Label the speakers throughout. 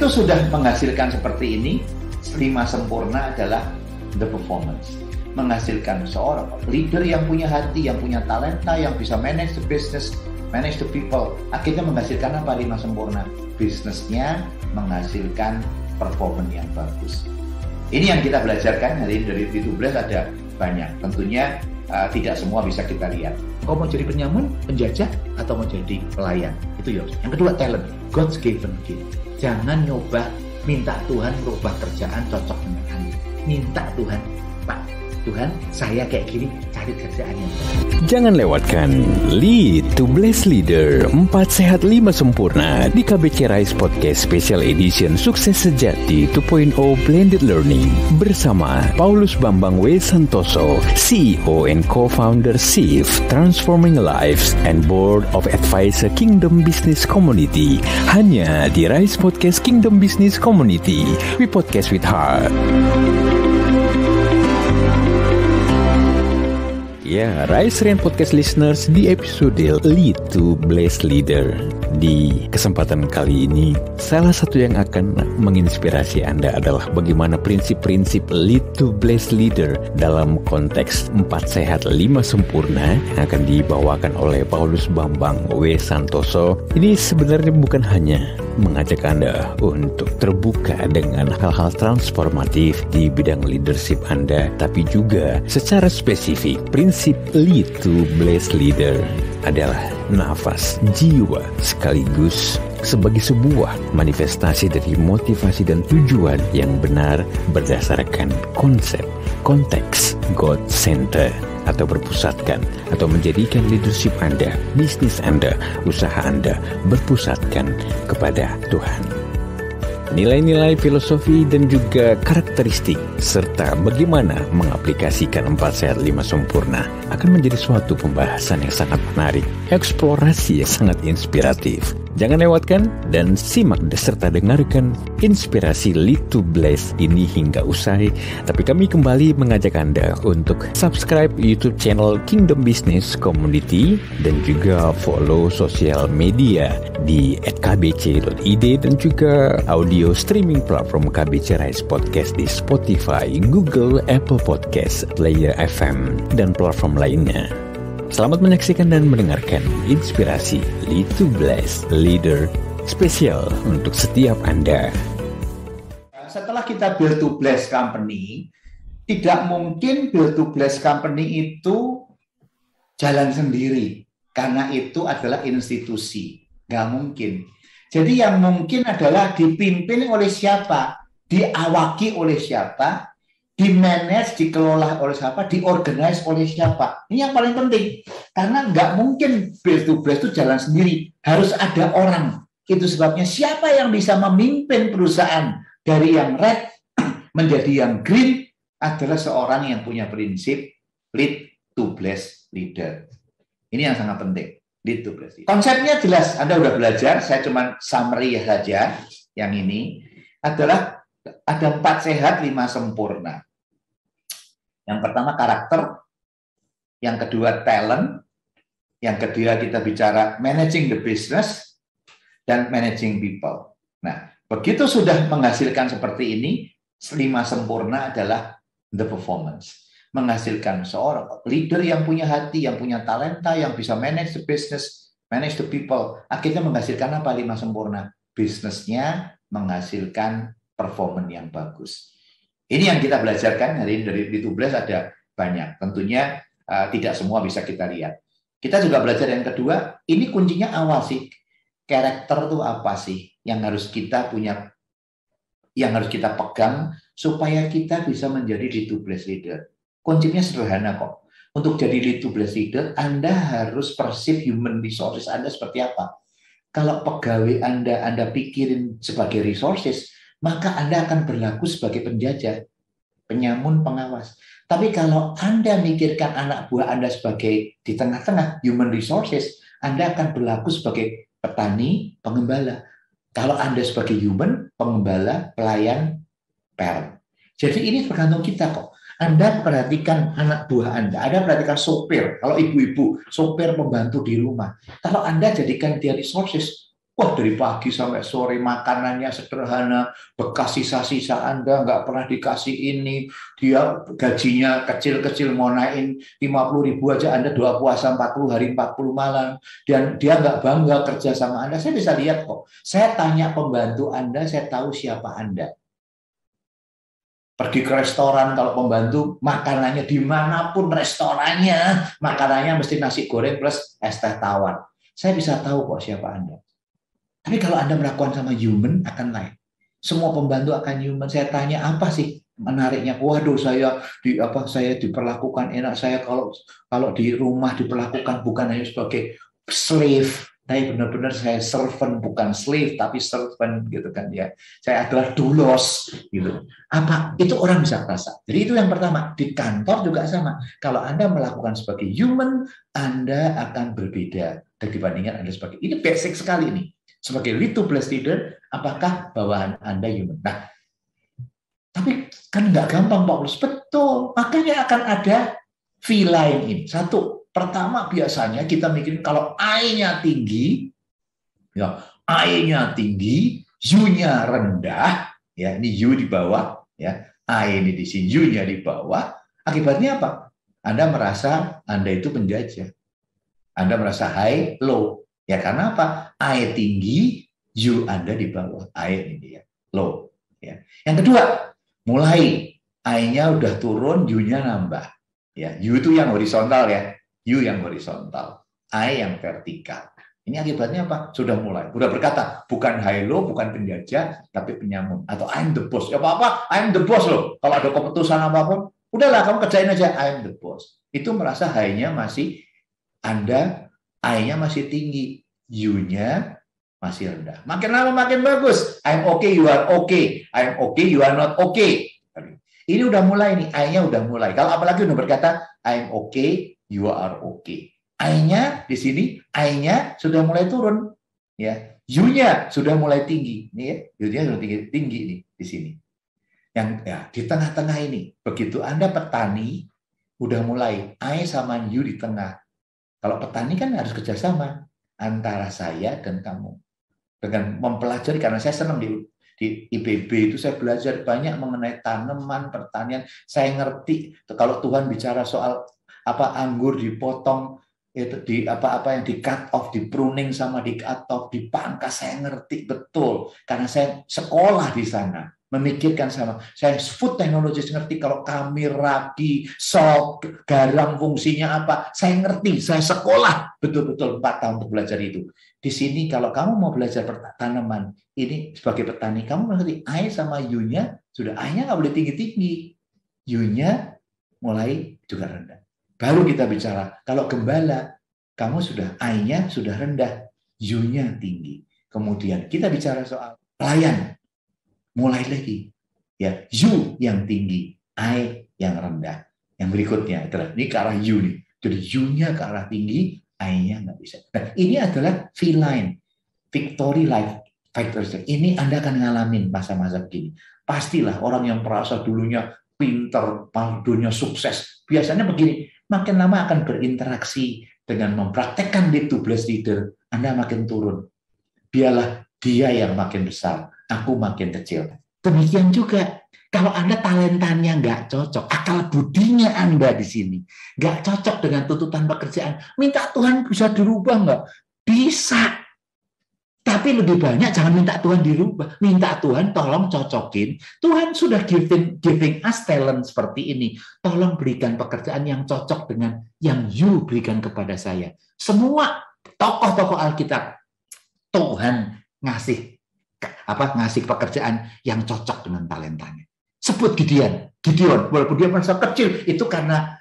Speaker 1: begitu sudah menghasilkan seperti ini, 5 sempurna adalah the performance. Menghasilkan seorang leader yang punya hati, yang punya talenta, yang bisa manage the business, manage the people. Akhirnya menghasilkan apa 5 sempurna? Bisnisnya menghasilkan performance yang bagus. Ini yang kita belajarkan hari ini dari Lead2Bless, ada banyak. Tentunya tidak semua bisa kita lihat. Kau mau jadi penyamun, penjajah, atau mau jadi pelayan? Itu ya. Yang kedua, talent. God's given gift. Jangan nyoba minta Tuhan merubah kerjaan cocok dengan Anda. Minta Tuhan, Pak, Tuhan, saya kayak gini, cari kerjaannya.
Speaker 2: Jangan lewatkan Lead2Bless Leader 4 Sehat 5 Sempurna di KBC Rise Podcast Special Edition Sukses Sejati 2.0 Blended Learning bersama Paulus Bambang W. Santoso, CEO and Co-founder SIF Transforming Lives and Board of Advisor Kingdom Business Community. Hanya di Rise Podcast Kingdom Business Community. We podcast with heart. Ya, Rise Rain Podcast listeners, di episode Lead2Bless Leader. Di kesempatan kali ini, salah satu yang akan menginspirasi Anda adalah bagaimana prinsip-prinsip Lead2Bless Leader dalam konteks 4 Sehat 5 Sempurna yang akan dibawakan oleh Paulus Bambang W. Santoso. Ini sebenarnya bukan hanya mengajak Anda untuk terbuka dengan hal-hal transformatif di bidang leadership Anda, tapi juga secara spesifik prinsip Lead2Bless Leader adalah nafas jiwa sekaligus sebagai sebuah manifestasi dari motivasi dan tujuan yang benar berdasarkan konsep, konteks, God Center, atau berpusatkan atau menjadikan leadership Anda, bisnis Anda, usaha Anda berpusatkan kepada Tuhan. Nilai-nilai filosofi dan juga karakteristik serta bagaimana mengaplikasikan 4 Sehat 5 Sempurna akan menjadi suatu pembahasan yang sangat menarik, eksplorasi yang sangat inspiratif. Jangan lewatkan dan simak serta dengarkan inspirasi Lead2Bless ini hingga usai. Tapi kami kembali mengajak Anda untuk subscribe YouTube channel Kingdom Business Community dan juga follow sosial media di @kbc.id dan juga audio streaming platform KBC Rise Podcast di Spotify, Google, Apple Podcast, Player FM, dan platform lainnya. Selamat menyaksikan dan mendengarkan inspirasi Lead2Bless Leader spesial untuk setiap Anda.
Speaker 1: Setelah kita build to bless company, tidak mungkin build to bless company itu jalan sendiri, karena itu adalah institusi. Nggak mungkin. Jadi yang mungkin adalah dipimpin oleh siapa, diawaki oleh siapa, di-manage, dikelola oleh siapa, diorganize oleh siapa. Ini yang paling penting. Karena nggak mungkin Lead2Bless itu jalan sendiri. Harus ada orang. Itu sebabnya siapa yang bisa memimpin perusahaan dari yang red menjadi yang green adalah seorang yang punya prinsip Lead2Bless Leader. Ini yang sangat penting. Lead2Bless Leader. Konsepnya jelas. Anda udah belajar. Saya cuma summary saja. Yang ini adalah ada 4 sehat, 5 sempurna. Yang pertama karakter, yang kedua talent, yang ketiga kita bicara managing the business, dan managing people. Nah, begitu sudah menghasilkan seperti ini, 5 sempurna adalah the performance. Menghasilkan seorang leader yang punya hati, yang punya talenta, yang bisa manage the business, manage the people. Akhirnya menghasilkan apa 5 sempurna? Bisnisnya menghasilkan performance yang bagus. Ini yang kita belajarkan hari ini dari Lead2Bless, ada banyak. Tentunya tidak semua bisa kita lihat. Kita juga belajar yang kedua, ini kuncinya awal sih. Karakter itu apa sih yang harus kita punya, yang harus kita pegang supaya kita bisa menjadi Lead2Bless Leader. Konsepnya sederhana kok. Untuk jadi Lead2Bless Leader, Anda harus persif human resources Anda seperti apa. Kalau pegawai Anda pikirin sebagai resources, maka Anda akan berlaku sebagai penjajah, penyamun, pengawas. Tapi kalau Anda mikirkan anak buah Anda sebagai di tengah-tengah human resources, Anda akan berlaku sebagai petani, pengembala. Kalau Anda sebagai human, pengembala, pelayan, parent. Jadi ini tergantung kita kok. Anda perhatikan anak buah Anda perhatikan sopir. Kalau ibu-ibu, sopir pembantu di rumah. Kalau Anda jadikan dia resources, Wah, dari pagi sampai sore makanannya sederhana, bekas sisa-sisa Anda nggak pernah dikasih ini, dia gajinya kecil-kecil mau naikin 50.000 aja, Anda doa puasa 40 hari 40 malam, dan dia nggak bangga kerja sama Anda. Saya bisa lihat kok. Saya tanya pembantu Anda, saya tahu siapa Anda. Pergi ke restoran, kalau pembantu makanannya dimanapun restorannya, makanannya mesti nasi goreng plus es teh tawar. Saya bisa tahu kok siapa Anda. Tapi kalau Anda melakukan sama human akan lain. Semua pembantu akan human. Saya tanya apa sih menariknya? Waduh, saya diperlakukan enak. Saya kalau di rumah diperlakukan bukan hanya sebagai slave, tapi benar-benar saya servant, bukan slave tapi servant gitu kan ya. Saya adalah doulos gitu. Apa? Itu orang bisa merasa. Jadi itu yang pertama. Di kantor juga sama. Kalau Anda melakukan sebagai human, Anda akan berbeda dibandingkan Anda sebagai, ini basic sekali ini. Sebagai lead to blessed leader, apakah bawahan Anda human? Nah, tapi kan nggak gampang, Paulus. Betul. Makanya akan ada V-line ini. Satu, pertama biasanya kita mikirin kalau I-nya tinggi, ya, I-nya tinggi, U-nya rendah, ya, ini U di bawah, ya, I ini di sini, U-nya di bawah. Akibatnya apa? Anda merasa Anda itu penjajah. Anda merasa high, low. Ya karena apa? I tinggi, U Anda di bawah. I ini ya, low. Ya. Yang kedua, mulai I-nya udah turun, U-nya nambah. Ya, U itu yang horizontal ya, U yang horizontal, I yang vertikal. Ini akibatnya apa? Sudah mulai, udah berkata bukan high low, bukan penjajah, tapi penyamun. Atau I'm the boss. Ya apa-apa, I'm the boss loh. Kalau ada keputusan apapun, udahlah kamu kerjain aja. I'm the boss. Itu merasa high-nya masih Anda. I-nya masih tinggi, U-nya masih rendah. Makin lama makin bagus. I'm okay, you are okay. I'm okay, you are not okay. Ini udah mulai nih, I-nya udah mulai. Kalau apalagi udah berkata, I'm okay, you are okay. I-nya di sini, I-nya sudah mulai turun. Ya, U-nya sudah mulai tinggi. Nih ya, U-nya sudah tinggi nih di sini. Yang ya, di tengah-tengah ini, begitu Anda petani, udah mulai I sama U di tengah. Kalau petani kan harus kerjasama antara saya dan kamu. Dengan mempelajari, karena saya senang di IPB itu saya belajar banyak mengenai tanaman, pertanian. Saya ngerti kalau Tuhan bicara soal apa anggur dipotong, itu di apa-apa yang di cut off, di pruning sama di cut off, dipangkas, saya ngerti betul. Karena saya sekolah di sana. Memikirkan sama saya food technology, ngerti kalau kami ragi, salt, garam fungsinya apa, saya ngerti, saya sekolah betul-betul 4 tahun untuk belajar itu. Di sini kalau kamu mau belajar tanaman ini sebagai petani, kamu ngerti I sama U-nya sudah, I-nya nggak boleh tinggi-tinggi, U-nya mulai juga rendah. Baru kita bicara kalau gembala, kamu sudah I-nya sudah rendah, U-nya tinggi. Kemudian kita bicara soal pelayan. Mulai lagi, ya U yang tinggi, I yang rendah. Yang berikutnya adalah ini ke arah U nih. Jadi U-nya ke arah tinggi, I-nya nggak bisa. Nah, ini adalah V-line, victory life factors. Ini Anda akan ngalamin masa-masa begini. Pastilah orang yang merasa dulunya pinter, dulunya sukses, biasanya begini. Makin lama akan berinteraksi dengan mempraktekkan lead to blessed leader, Anda makin turun. Biarlah dia yang makin besar. Aku makin kecil. Demikian juga kalau Anda talentanya nggak cocok, akal budinya Anda di sini nggak cocok dengan tuntutan pekerjaan, minta Tuhan bisa dirubah nggak? Bisa. Tapi lebih banyak jangan minta Tuhan dirubah, minta Tuhan tolong cocokin. Tuhan sudah giving us talent seperti ini. Tolong berikan pekerjaan yang cocok dengan yang you berikan kepada saya. Semua tokoh-tokoh Alkitab, Tuhan ngasih pekerjaan yang cocok dengan talentanya. Sebut Gideon, walaupun dia merasa kecil, itu karena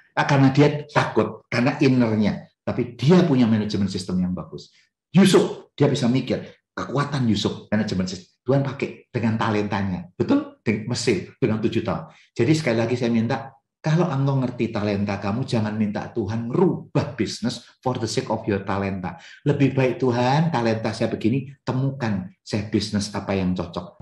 Speaker 1: dia takut, karena innernya. Tapi dia punya manajemen sistem yang bagus. Yusuf, dia bisa mikir, kekuatan Yusuf, manajemen sistem. Tuhan pakai dengan talentanya. Betul? Dengan Mesir, dengan 7 tahun. Jadi sekali lagi saya minta, kalau engkau ngerti talenta kamu, jangan minta Tuhan merubah bisnis for the sake of your talenta. Lebih baik Tuhan, talenta saya begini, temukan saya bisnis apa yang cocok.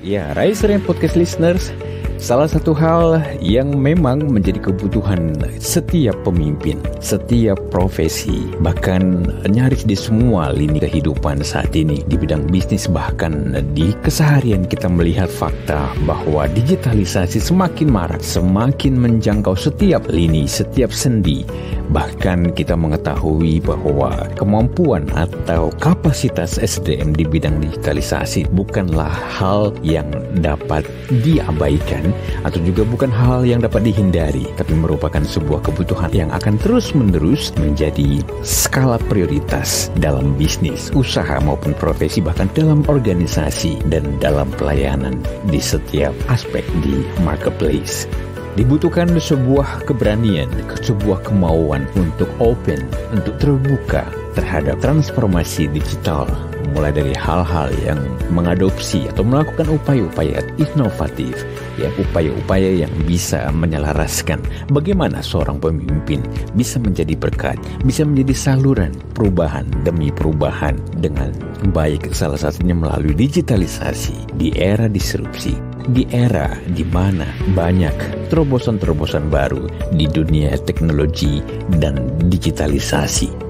Speaker 2: Ya, Rise Rain Podcast Listeners, salah satu hal yang memang menjadi kebutuhan setiap pemimpin, setiap profesi, bahkan nyaris di semua lini kehidupan saat ini, di bidang bisnis, bahkan di keseharian kita melihat fakta bahwa digitalisasi semakin marak, semakin menjangkau setiap lini, setiap sendi. Bahkan kita mengetahui bahwa kemampuan atau kapasitas SDM di bidang digitalisasi bukanlah hal yang dapat diabaikan atau juga bukan hal yang dapat dihindari, tapi merupakan sebuah kebutuhan yang akan terus-menerus menjadi skala prioritas dalam bisnis, usaha maupun profesi, bahkan dalam organisasi dan dalam pelayanan di setiap aspek di marketplace. Dibutuhkan sebuah keberanian, sebuah kemauan untuk open, untuk terbuka terhadap transformasi digital, mulai dari hal-hal yang mengadopsi atau melakukan upaya-upaya inovatif, ya, upaya-upaya yang bisa menyelaraskan bagaimana seorang pemimpin bisa menjadi berkat, bisa menjadi saluran perubahan demi perubahan dengan baik, salah satunya melalui digitalisasi di era disrupsi, di era di mana banyak terobosan-terobosan baru di dunia teknologi dan digitalisasi.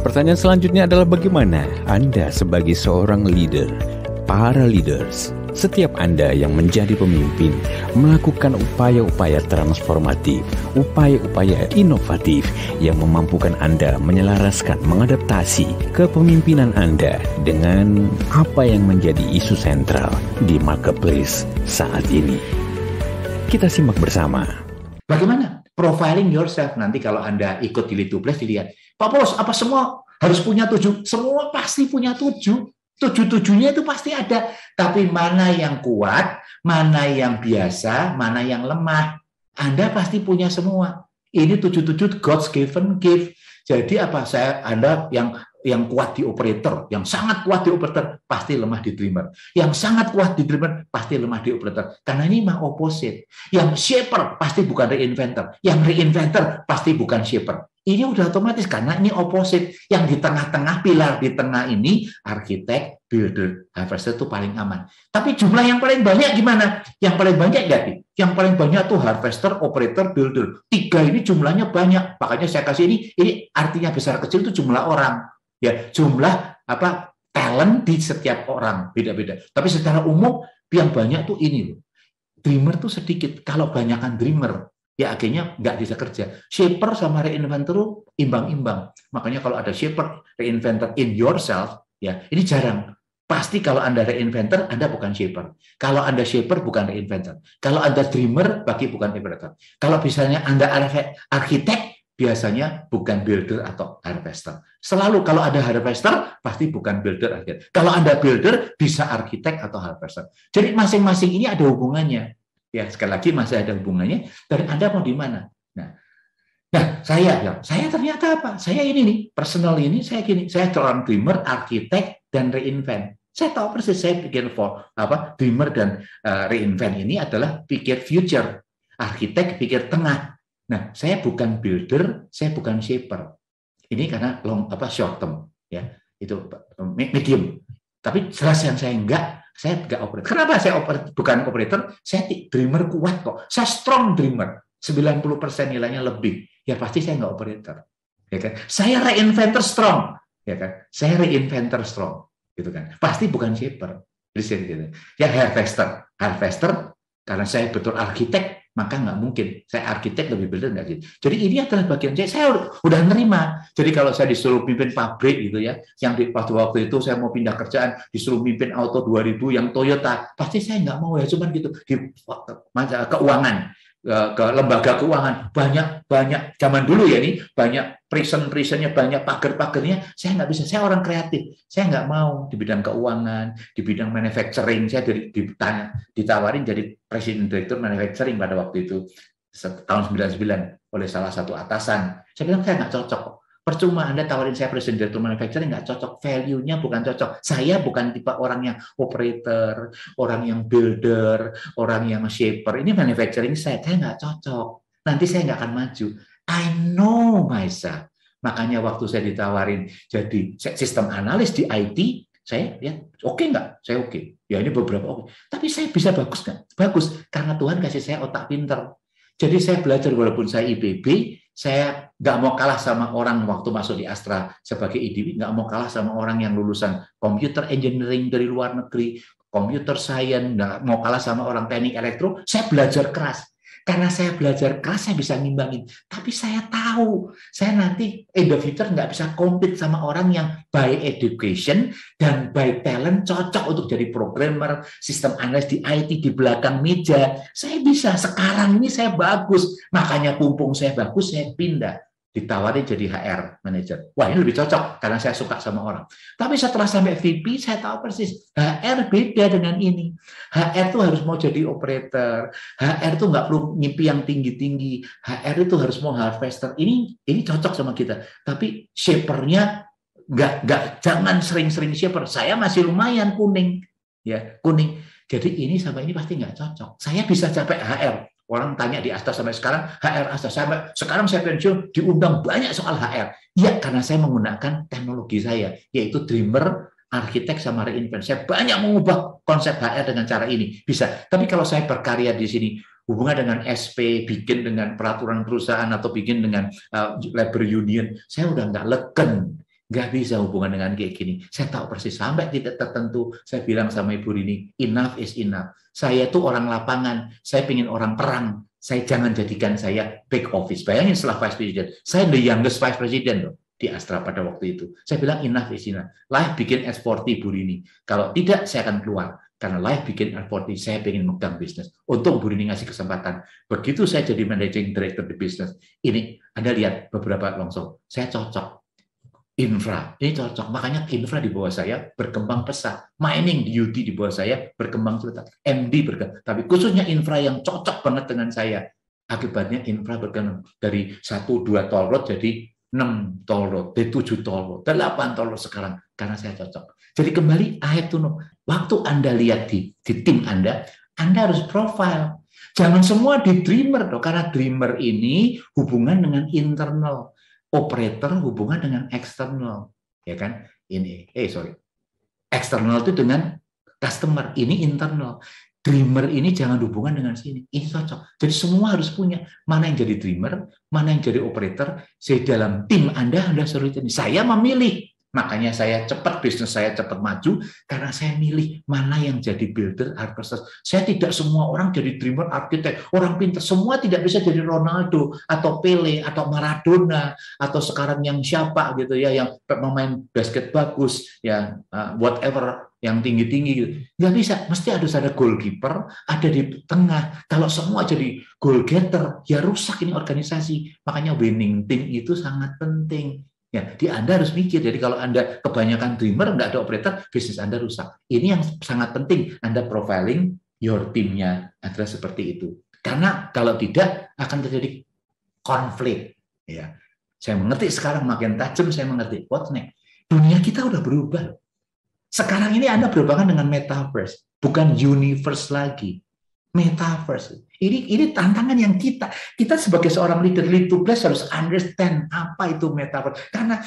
Speaker 2: Pertanyaan selanjutnya adalah bagaimana Anda sebagai seorang leader, para leaders, setiap Anda yang menjadi pemimpin melakukan upaya-upaya transformatif, upaya-upaya inovatif yang memampukan Anda menyelaraskan, mengadaptasi kepemimpinan Anda dengan apa yang menjadi isu sentral di marketplace saat ini. Kita simak bersama.
Speaker 1: Bagaimana profiling yourself nanti kalau Anda ikut di Lead to Bless, dilihat, Pak Polos, apa semua harus punya 7? Semua pasti punya 7. 7-7-nya itu pasti ada. Tapi mana yang kuat, mana yang biasa, mana yang lemah. Anda pasti punya semua. Ini 7-7 God's given gift. Jadi apa? Anda yang kuat di operator, yang sangat kuat di operator, pasti lemah di dreamer. Yang sangat kuat di dreamer, pasti lemah di operator. Karena ini mah opposite. Yang shaper pasti bukan reinventor. Yang reinventor pasti bukan shaper. Ini udah otomatis karena ini opposite. Yang di tengah-tengah, pilar di tengah ini, arsitek, builder, harvester itu paling aman. Tapi jumlah yang paling banyak gimana? Yang paling banyak jadi, yang paling banyak tuh harvester, operator, builder. 3 ini jumlahnya banyak. Makanya saya kasih ini artinya besar kecil itu jumlah orang. Ya, jumlah talent di setiap orang beda-beda. Tapi secara umum yang banyak tuh ini loh. Dreamer tuh sedikit. Kalau banyakan dreamer, ya akhirnya nggak bisa kerja. Shaper sama reinventor imbang-imbang. Makanya kalau ada shaper, reinventor in yourself, ya ini jarang. Pasti kalau Anda reinventor, Anda bukan shaper. Kalau Anda shaper, bukan reinventor. Kalau Anda dreamer, bagi bukan operator. Kalau misalnya Anda arsitek, biasanya bukan builder atau harvester. Selalu kalau ada harvester, pasti bukan builder. Kalau Anda builder, bisa arsitek atau harvester. Jadi masing-masing ini ada hubungannya. Ya, sekali lagi masih ada hubungannya. Dan Anda mau di mana? Nah, saya ternyata apa? Saya ini nih, personal ini, saya gini. Saya seorang dreamer, arsitek, dan reinvent. Saya tahu persis, saya pikir dreamer dan reinvent ini adalah pikir future. Arsitek pikir tengah. Nah, saya bukan builder, saya bukan shaper. Ini karena short term, ya, itu medium. Tapi jelas yang saya enggak operator. Kenapa saya bukan operator? Saya dreamer kuat kok. Saya strong dreamer. 90% nilainya lebih. Ya pasti saya enggak operator. Ya kan? Saya reinventor strong, ya kan? Saya reinventor strong, gitu kan? Pasti bukan shaper. Gitu. Ya harvester karena saya betul arsitek, maka nggak mungkin. Saya arsitek lebih builder nggak gitu. Jadi ini adalah bagian saya udah nerima. Jadi kalau saya disuruh pimpin pabrik gitu ya, yang waktu itu saya mau pindah kerjaan, disuruh pimpin auto 2000 yang Toyota, pasti saya nggak mau ya, cuman gitu. Di keuangan, ke lembaga keuangan, banyak zaman dulu ya ini, banyak prison-prisonnya, banyak pagar-pagarnya, saya nggak bisa. Saya orang kreatif, saya nggak mau di bidang keuangan, di bidang manufacturing. Saya ditawarin jadi presiden direktur manufacturing pada waktu itu tahun 99 oleh salah satu atasan. Saya bilang saya nggak cocok. Percuma Anda tawarin saya presiden direktur manufacturing, nggak cocok. Value-nya bukan cocok. Saya bukan tipe orang yang operator, orang yang builder, orang yang shaper. Ini manufacturing saya nggak cocok. Nanti saya nggak akan maju. I know myself. Makanya waktu saya ditawarin jadi sistem analis di IT, Saya ya oke nggak? Saya oke. Ya ini beberapa oke. Tapi saya bisa bagus nggak? Bagus. Karena Tuhan kasih saya otak pinter. Jadi saya belajar walaupun saya IPB, saya nggak mau kalah sama orang waktu masuk di Astra sebagai IDW, nggak mau kalah sama orang yang lulusan computer engineering dari luar negeri, computer science, nggak mau kalah sama orang teknik elektro. Saya belajar keras. Karena saya belajar keras, saya bisa ngimbangin. Tapi saya tahu, saya nanti in the future nggak bisa compete sama orang yang by education dan by talent cocok untuk jadi programmer, sistem analis di IT di belakang meja. Saya bisa, sekarang ini saya bagus. Makanya pumpung saya bagus, saya pindah. Ditawarin jadi HR manager. Wah, ini lebih cocok karena saya suka sama orang. Tapi setelah sampai VP, saya tahu persis HR beda dengan ini. HR itu harus mau jadi operator. HR itu nggak perlu ngimpi yang tinggi-tinggi. HR itu harus mau harvester. Ini cocok sama kita. Tapi shaper-nya jangan sering-sering shaper. Saya masih lumayan kuning, ya kuning. Jadi ini sama ini pasti nggak cocok. Saya bisa capek HR. Orang tanya di Astra sampai sekarang, HR Astra, sampai sekarang saya pensiun, diundang banyak soal HR. Ya, karena saya menggunakan teknologi saya, yaitu Dreamer, arsitek, sama Reinvent. Saya banyak mengubah konsep HR dengan cara ini. Bisa. Tapi kalau saya berkarya di sini, hubungan dengan SP, bikin dengan peraturan perusahaan, atau bikin dengan labor union, saya udah nggak legen. Nggak bisa hubungan dengan kayak gini. Saya tahu persis, sampai titik tertentu, saya bilang sama Ibu Rini, enough is enough. Saya tuh orang lapangan, saya pengen orang perang. Saya jangan jadikan saya back office. Bayangin setelah Vice President, saya the youngest Vice President loh di Astra pada waktu itu. Saya bilang enough is enough. Live bikin S40 Bu Rini. Kalau tidak, saya akan keluar. Karena Live bikin S40, saya pengen megang bisnis. Untuk Bu Rini ngasih kesempatan. Begitu saya jadi managing director di bisnis, ini Anda lihat beberapa longsor. Saya cocok. Infra, ini cocok. Makanya infra di bawah saya berkembang pesat. Mining di UT di bawah saya berkembang pesat. MD berkembang. Tapi khususnya infra yang cocok banget dengan saya. Akibatnya infra berkembang dari 1-2 toll road jadi 6 toll road, dari 7 toll road, 8 toll road sekarang. Karena saya cocok. Jadi kembali, I have to know. Waktu Anda lihat di tim Anda harus profile. Jangan semua di Dreamer, karena Dreamer ini hubungan dengan internal. Operator hubungan dengan eksternal, ya kan? Eksternal itu dengan customer, ini internal. Dreamer ini jangan hubungan dengan sini, ini cocok. Jadi semua harus punya, mana yang jadi dreamer, mana yang jadi operator. Dalam tim Anda suruh ini. Saya memilih, makanya saya cepat, bisnis saya cepat maju, karena saya milih mana yang jadi builder, architect. Saya tidak semua orang jadi dreamer, arsitek, orang pintar. Semua tidak bisa jadi Ronaldo, atau Pele, atau Maradona, atau sekarang yang siapa gitu ya, yang pemain basket bagus, ya whatever, yang tinggi-tinggi gitu. Nggak bisa, mesti harus ada goalkeeper, ada di tengah. Kalau semua jadi goal getter, ya rusak ini organisasi. Makanya winning team itu sangat penting. Ya, Anda harus mikir. Jadi kalau Anda kebanyakan dreamer, nggak ada operator, bisnis Anda rusak. Ini yang sangat penting. Anda profiling your team-nya adalah seperti itu. Karena kalau tidak akan terjadi konflik. Ya, saya mengerti sekarang makin tajam. Saya mengerti. What's next? Dunia kita udah berubah. Sekarang ini Anda berhubungan dengan metaverse, bukan universe lagi. Metaverse. Ini tantangan yang kita sebagai seorang leader lead to bless harus understand apa itu metaverse. Karena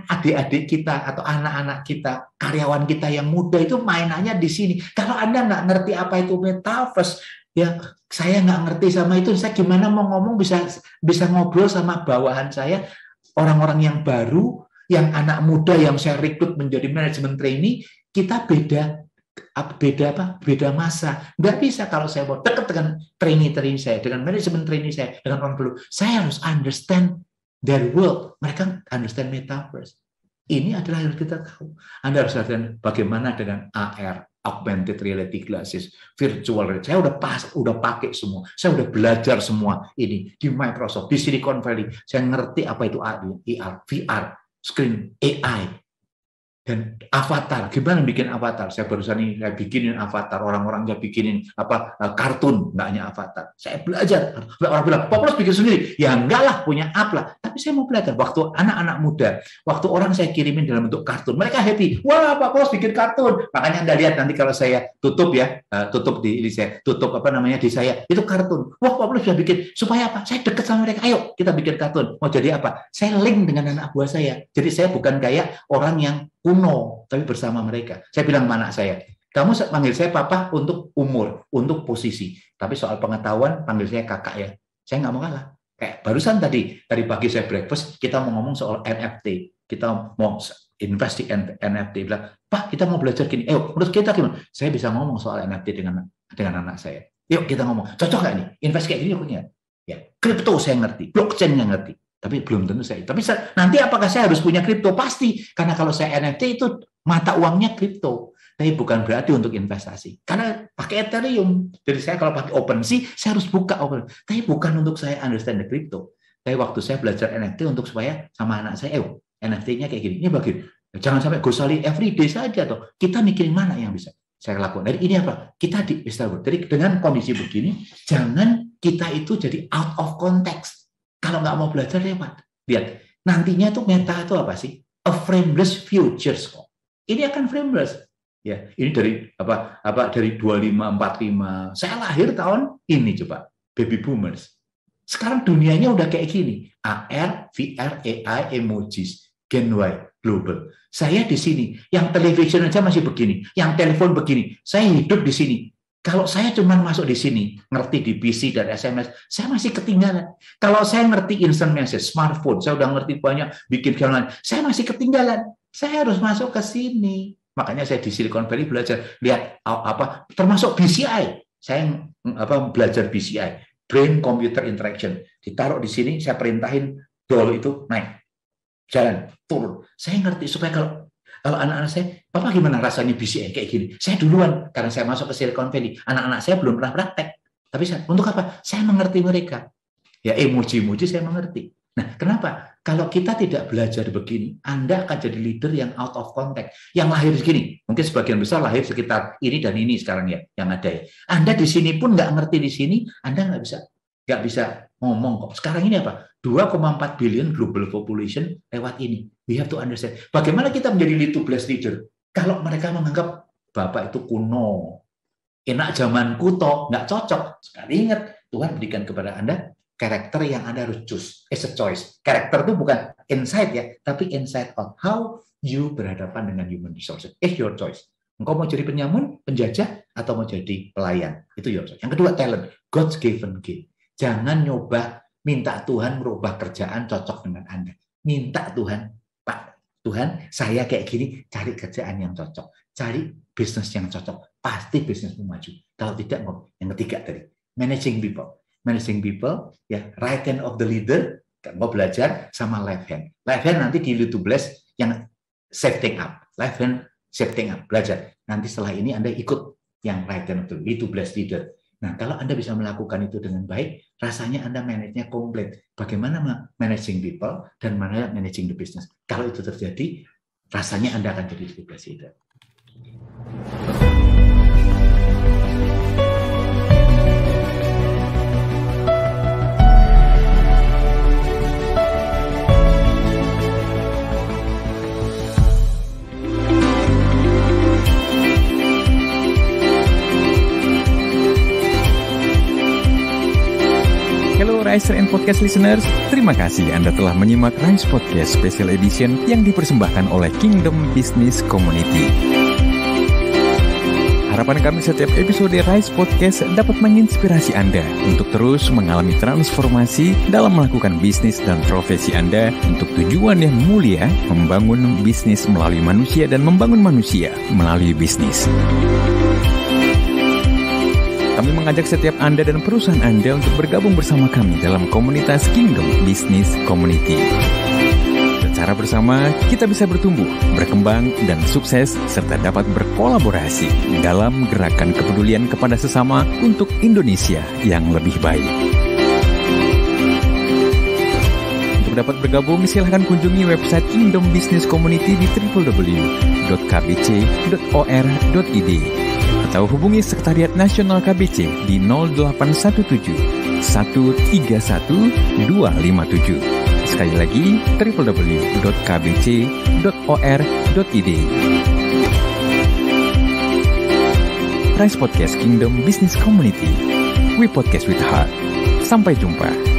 Speaker 1: adik-adik kita atau anak-anak kita, karyawan kita yang muda itu mainannya di sini. Kalau Anda nggak ngerti apa itu metaverse, ya saya nggak ngerti sama itu. Saya gimana mau ngomong bisa ngobrol sama bawahan saya, orang-orang yang baru, yang anak muda yang saya rekrut menjadi manajemen trainee, kita beda masa. Nggak bisa kalau saya mau dekat dengan trainee saya, dengan manajemen trainee saya, dengan orang dulu. Saya harus understand their world. Mereka understand metaverse. Ini adalah yang kita tahu. Anda harus understand bagaimana dengan AR, augmented reality glasses, virtual reality. Saya udah pakai semua. Saya udah belajar semua ini di Microsoft, di Silicon Valley. Saya ngerti apa itu AR, VR, screen, AI. Dan avatar, gimana bikin avatar? Saya barusan ini saya bikinin avatar, orang-orang saya bikinin kartun, nggak hanya avatar. Saya belajar. Orang bilang, Pak Polos bikin sendiri. Ya enggak lah, punya app lah. Tapi saya mau belajar. Waktu anak-anak muda, waktu orang saya kirimin dalam bentuk kartun, mereka happy. Wah, Pak Polos bikin kartun. Makanya Anda lihat nanti kalau saya tutup ya, di saya itu kartun. Wah, Pak Polos sudah bikin. Supaya apa? Saya dekat sama mereka. Ayo kita bikin kartun. Mau jadi apa? Saya link dengan anak buah saya. Jadi saya bukan kayak orang yang kuno, tapi bersama mereka. Saya bilang sama anak saya, kamu panggil saya papa untuk umur, untuk posisi. Tapi soal pengetahuan, panggil saya kakak ya. Saya nggak mau kalah. Kayak barusan tadi pagi saya breakfast, kita mau ngomong soal NFT. Kita mau invest di NFT. Bilang, Pak, kita mau belajar gini. Menurut kita gimana? Saya bisa ngomong soal NFT dengan anak saya. Yuk kita ngomong. Cocok nggak ini? Invest kayak gini punya. Ya, kripto saya ngerti, blockchain yang ngerti. Tapi belum tentu saya. Tapi nanti apakah saya harus punya kripto? Pasti. Karena kalau saya NFT itu mata uangnya kripto. Tapi bukan berarti untuk investasi. Karena pakai Ethereum. Jadi saya kalau pakai OpenSea, saya harus buka OpenSea. Tapi bukan untuk saya understand the crypto. Tapi waktu saya belajar NFT untuk supaya sama anak saya, NFT-nya kayak gini. Ini bagian. Jangan sampai gosali everyday saja. Kita mikirin mana yang bisa saya lakukan. Jadi ini apa? Kita di Jadi dengan kondisi begini, jangan kita itu jadi out of context. Kalau nggak mau belajar, lewat. Lihat, nantinya tuh meta itu apa sih? A frameless futures kok. Ini akan frameless. Ya, ini dari dari 2545. Saya lahir tahun ini coba, baby boomers. Sekarang dunianya udah kayak gini. AR, VR, AI, emojis, Gen Y, global. Saya di sini, yang television aja masih begini, yang telepon begini. Saya hidup di sini. Kalau saya cuma masuk di sini, ngerti di PC dan SMS, saya masih ketinggalan. Kalau saya ngerti instant message, smartphone, saya udah ngerti banyak, bikin jalan, saya masih ketinggalan. Saya harus masuk ke sini. Makanya saya di Silicon Valley belajar, lihat termasuk BCI. Saya belajar BCI, Brain Computer Interaction. Ditaruh di sini, saya perintahin dol itu naik, jalan, turun. Saya ngerti supaya kalau anak-anak saya, Papa gimana rasanya BCI kayak gini? Saya duluan, karena saya masuk ke Silicon Valley. Anak-anak saya belum pernah praktek. Tapi untuk apa? Saya mengerti mereka. Ya, emoji-emoji saya mengerti. Nah, kenapa? Kalau kita tidak belajar begini, Anda akan jadi leader yang out of context. Yang lahir segini. Mungkin sebagian besar lahir sekitar ini dan ini sekarang ya, yang ada ya. Anda di sini pun nggak ngerti di sini, Anda nggak bisa ngomong kok. Sekarang ini apa? 2,4 billion global population lewat ini. We have to understand. Bagaimana kita menjadi lead to bless leader? Kalau mereka menganggap Bapak itu kuno, enak zamanku toh, nggak cocok. Sekali ingat, Tuhan berikan kepada Anda karakter yang Anda harus choose. It's a choice. Karakter itu bukan inside ya, tapi inside out. How you berhadapan dengan human resources. It's your choice. Engkau mau jadi penyamun, penjajah, atau mau jadi pelayan. Itu your choice. Yang kedua, talent. God's given gift. Jangan nyoba minta Tuhan merubah kerjaan cocok dengan Anda. Minta Tuhan, Pak, Tuhan, saya kayak gini, cari kerjaan yang cocok. Cari bisnis yang cocok. Pasti bisnismu maju. Kalau tidak, yang ketiga tadi, managing people. Managing people, ya, right hand of the leader, mau belajar sama left hand. Left hand nanti di lead to bless yang setting up. Left hand setting up, belajar. Nanti setelah ini Anda ikut yang right hand of the lead to bless leader. Nah, kalau Anda bisa melakukan itu dengan baik, rasanya Anda manage-nya komplit. Bagaimana managing people dan mana managing the business. Kalau itu terjadi, rasanya Anda akan jadi lead to bless leader.
Speaker 2: Rise and Podcast listeners, terima kasih Anda telah menyimak Rise Podcast Special Edition yang dipersembahkan oleh Kingdom Business Community. Harapan kami setiap episode Rise Podcast dapat menginspirasi Anda untuk terus mengalami transformasi dalam melakukan bisnis dan profesi Anda untuk tujuan yang mulia, membangun bisnis melalui manusia dan membangun manusia melalui bisnis. Kami mengajak setiap Anda dan perusahaan Anda untuk bergabung bersama kami dalam komunitas Kingdom Business Community. Secara bersama, kita bisa bertumbuh, berkembang, dan sukses, serta dapat berkolaborasi dalam gerakan kepedulian kepada sesama untuk Indonesia yang lebih baik. Untuk dapat bergabung, silahkan kunjungi website Kingdom Business Community di www.kbc.or.id atau hubungi Sekretariat Nasional KBC di 0817 131 257. Sekali lagi, www.kbc.or.id. Rise Podcast Kingdom Business Community. We podcast with heart. Sampai jumpa.